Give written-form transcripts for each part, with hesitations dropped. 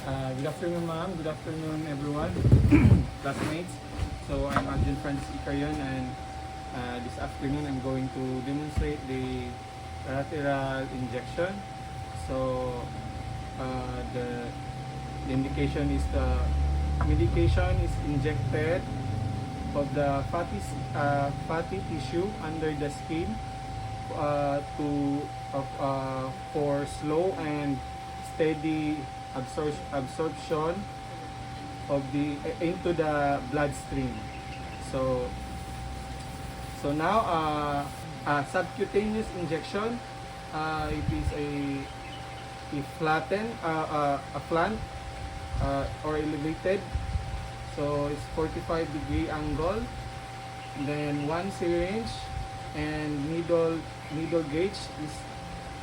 Good afternoon, ma'am. Good afternoon, everyone, classmates. So I'm Arjun Francis Icarion, and this afternoon I'm going to demonstrate the lateral injection. So the indication is the medication is injected of the fatty tissue under the skin for slow and steady absorption of the into the bloodstream. So now subcutaneous injection, it is a flattened a flat or elevated. So it's 45-degree angle. Then one syringe and needle gauge is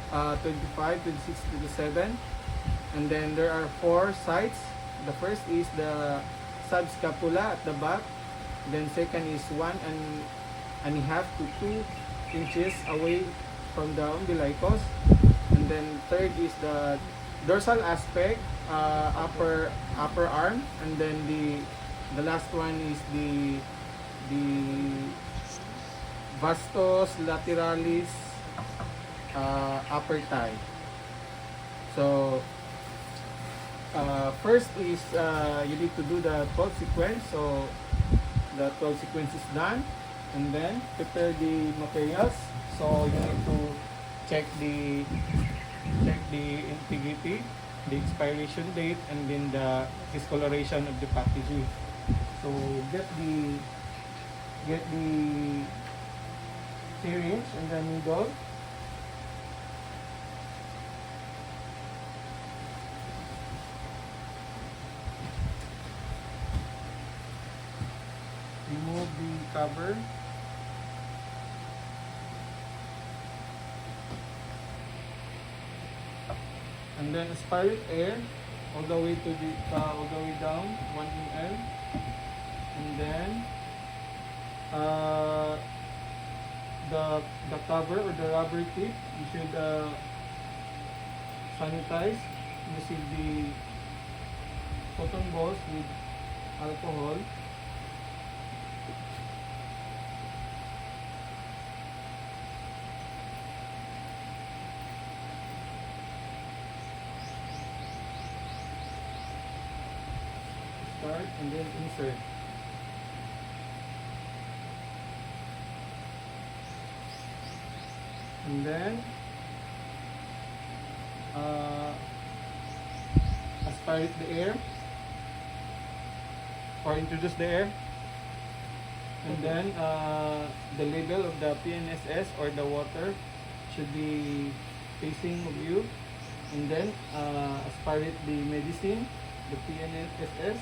25, 26, 27. And then there are 4 sites. The first is the subscapula at the back. Then second is 1.5 to 2 inches away from the umbilicus. And then third is the dorsal aspect, upper arm. And then the last one is the vastus lateralis, upper thigh. So first is you need to do the 12 sequence. So the 12 sequence is done, and then prepare the materials. So you need to check the integrity, the expiration date, and then the discoloration of the packaging. So get the syringe and the needle. Remove the cover. And then aspirate air all the way to all the way down 1 ml. And then the cover or the rubber tip, you should sanitize using the cotton balls with alcohol. Start and then insert. And then aspirate the air or introduce the air. And then the label of the PNSS or the water should be facing of you. And then aspirate the medicine, the PNSS.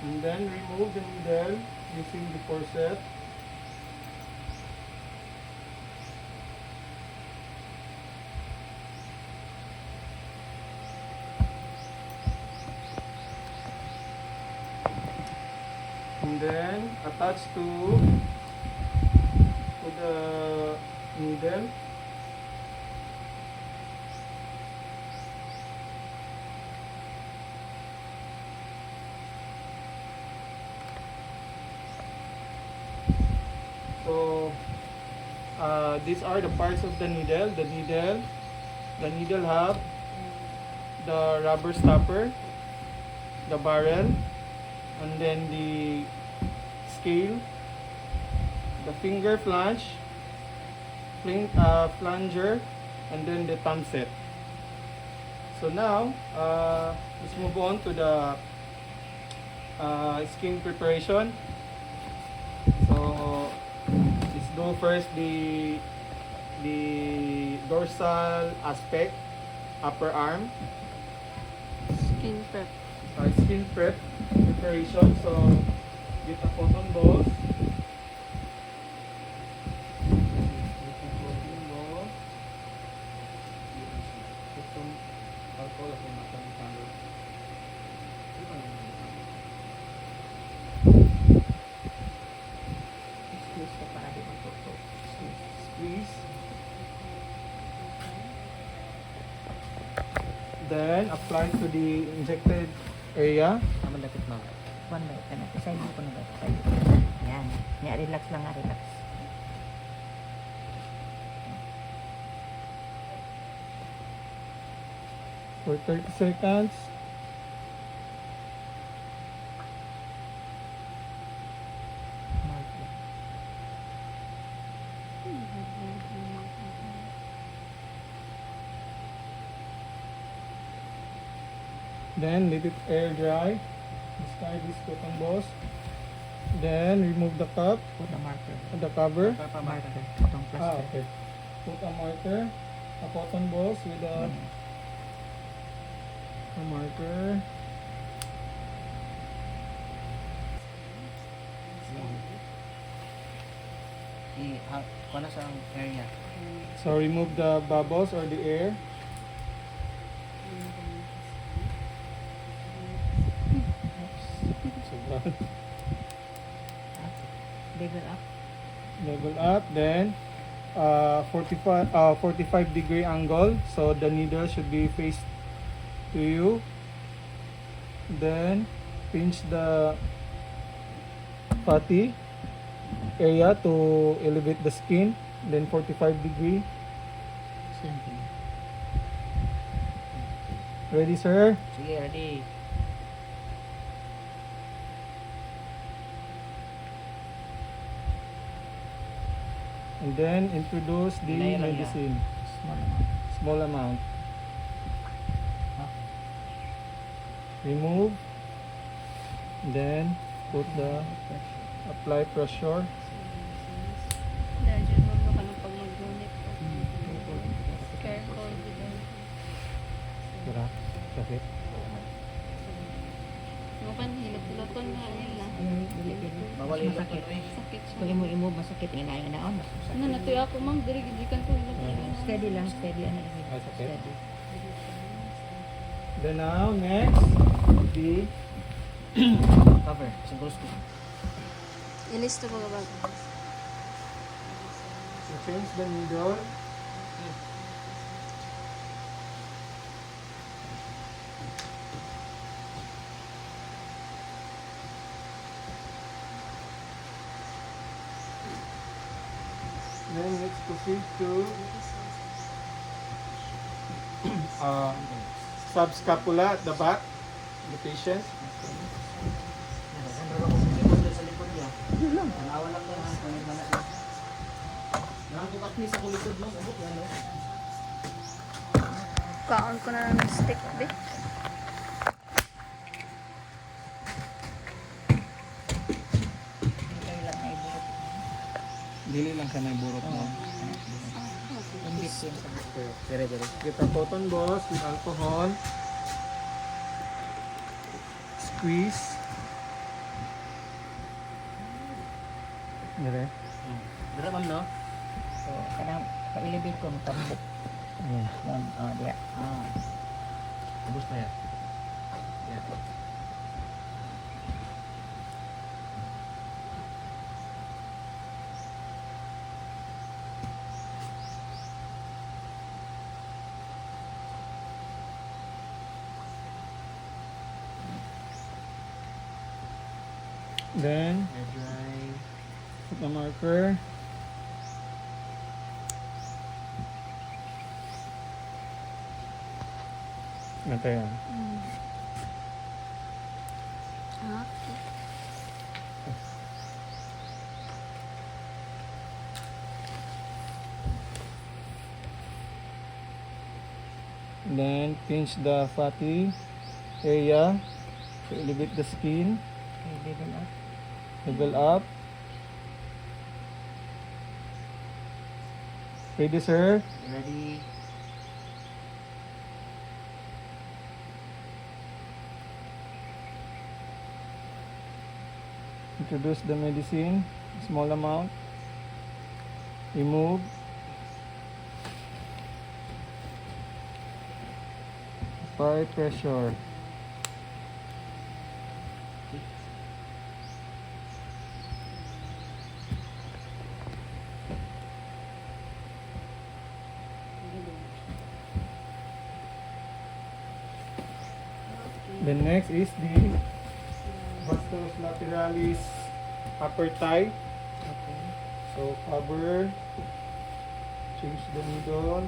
And then remove the needle using the forceps. And then attach to the needle. So these are the parts of the needle. The needle have the rubber stopper, the barrel, and then the scale, the finger flange, flanger, and then the thumb set. So now let's move on to the skin preparation. So let's do first the dorsal aspect, upper arm. Skin prep. Skin prep preparation. So get a cotton balls. Squeeze. Then apply to the injected area. Aman dapat ma'am. One by kana side ko na ba? Side. Yan. Nya relax lang nga, relax. For 30 seconds. Mark lang. Then let it air dry. Discard this cotton balls. Then remove the cup, Put a marker. the cover. Marker. Itong Ah, plaster. okay. Put a marker, a cotton balls with a marker. Kuha na sa area. So remove the bubbles or the air. Sobra. Level up. Level up, then 45 degree angle, so the needle should be faced to you. Then pinch the fatty area to elevate the skin, then 45 degree. Same thing. Ready, sir? Sige, ready. And then introduce the Hinay lang medicine, Small amount. small amount. Okay. Remove, then put the apply pressure. Dahil dyan mo ka ng pag mag-donate po. Careful with them. Tira, sakit. Mukan, hilot-hiloton nga nila. Bawal yung Masakit. Sakit siya. Pag mo masakit nga na naon. Ano, natuyo ako mang diri-gidikan ko hilot-hilot. Steady lang, steady ano. Ah, sakit? Steady. Then now, next, the cover. Siguro ko. Ilis to ba ba? change the needle. Then let's proceed to subscapula at the back, the patient. Sa likod niya. Tanawa lang doon ha. Pangit-mana siya. Nakakukak ni sa kulikod mo. Abot yan, no? Kaon ko na lang ng stick, be. Kayo lang ay burot. Dili lang ka na iburot mo. Imbit yun sa burot. Dire. Get a cotton balls with alcohol. Squeeze. Dire. Dire, ma'am, no? So, kanang pa-elevate ko, matambok. Yan, diya. Ubus pa yan. Yan. Then, Air dry. put a marker. Ito yan. Okay. Then, pinch the fatty area to elevate the skin. Okay, level up. Level up. Ready, sir? Ready. Introduce the medicine, small amount. Remove. Apply pressure. Then next is the vastus lateralis upper thigh. Okay. So cover, change the needle.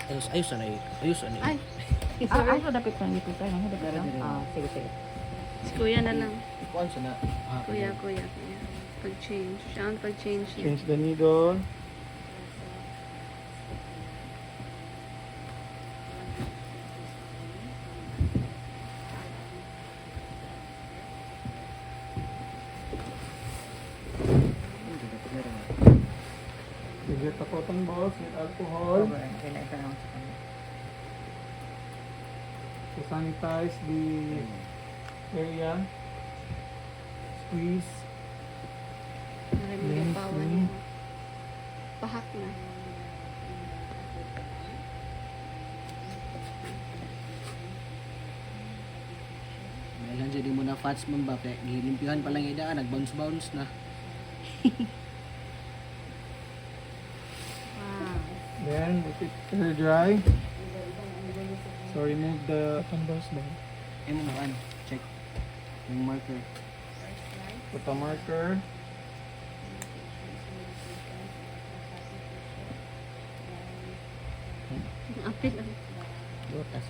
Ayos na eh. Ayos na eh. Ay, Ay, sorry. dapat lang ito tayo. Dapat Dire, lang. dire. Sige, sige. Si kuya na lang. Kuan sa na. Kuya. Pag-change. Siya ang pag-change niya. Change the needle. Bigyan ako itong boss with alcohol Kailangan ka naman sa kanya. to sanitize the area. Squeeze. Maraming gapawan niya. Pahak na. Dahil jadi mo na fats man ba kaya gilimpihan pa lang ida nag-bounce na. Wow. Then let it air dry. So remove the tumbles then. Ay mo kuan. Check. Yung marker. Put a marker. Apil lang. Butas.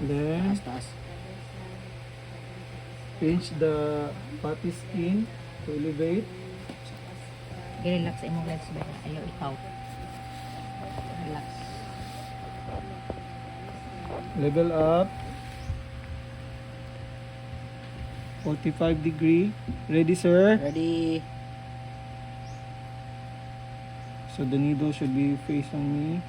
Then Taas. pinch the fatty skin to elevate. I-relax sa imong legs ba? Ayaw ikaw. Relax. Level up. 45 degree. Ready, sir? Ready. So the needle should be facing me.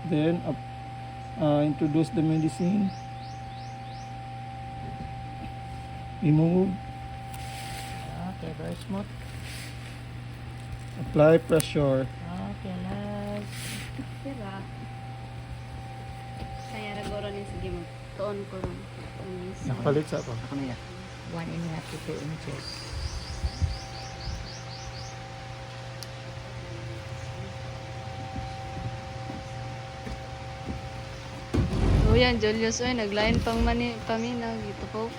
Then introduce the medicine. Remove. Okay, very smooth. Apply pressure. Okay, last. Sira. Kaya ragoro ni sige mo. Tuon ko ron. Nakapalit sa pa. Ako na ya. 1.5 to 2 inches. O yan, Julius, oy, naglain pang paminaw. Dito po.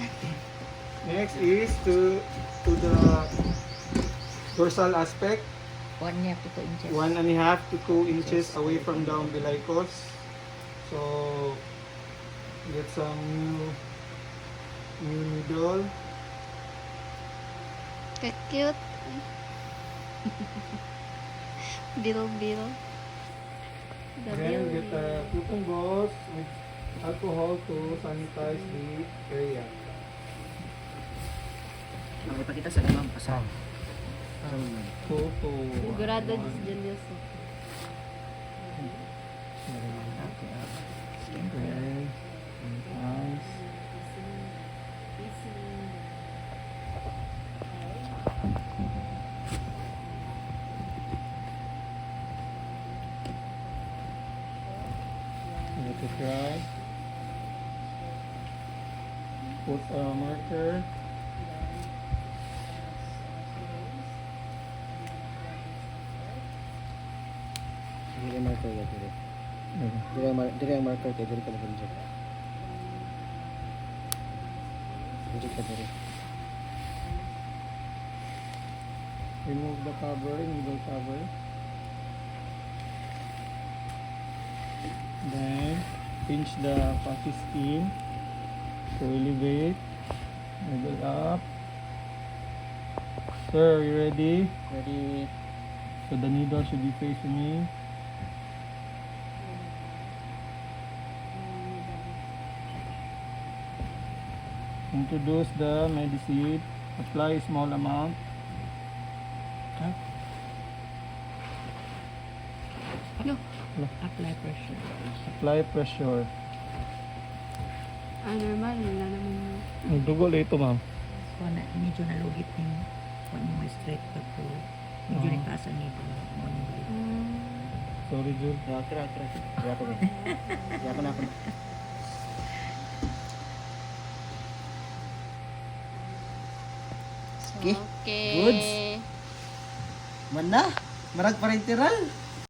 Next is to the dorsal aspect. 1.5 to 2 inches. 1.5 to 2 inches away from the umbilicus. So get some new needle. Cute. Bill. The Then bill. get a cotton gauze with alcohol to sanitize the area. Makipakita sa lamang pasal. Toto. Sigurado si Julius. Okay. Nice. Let it dry. Put a marker. Dire marker ya dire. Dire ang marker kay dire ka mag-inject. Inject ka dire. Remove the cover, needle cover. Then pinch the fatty skin to elevate. Level up. Sir, you ready? Ready. So the needle should be facing me. Introduce the medicine. Apply a small amount. Okay. No. Apply pressure. Apply pressure. Normal. Wala naman yun. Nagdugo lang ito, ma'am. Medyo nalugit yung kung mo straight pa po. Medyo Oo. nagtaas ang nito. Sorry, Jun. Kira. Kaya ko din. Kaya ko na ako. Okay. Okay. Goods. Man na. Marag parenteral.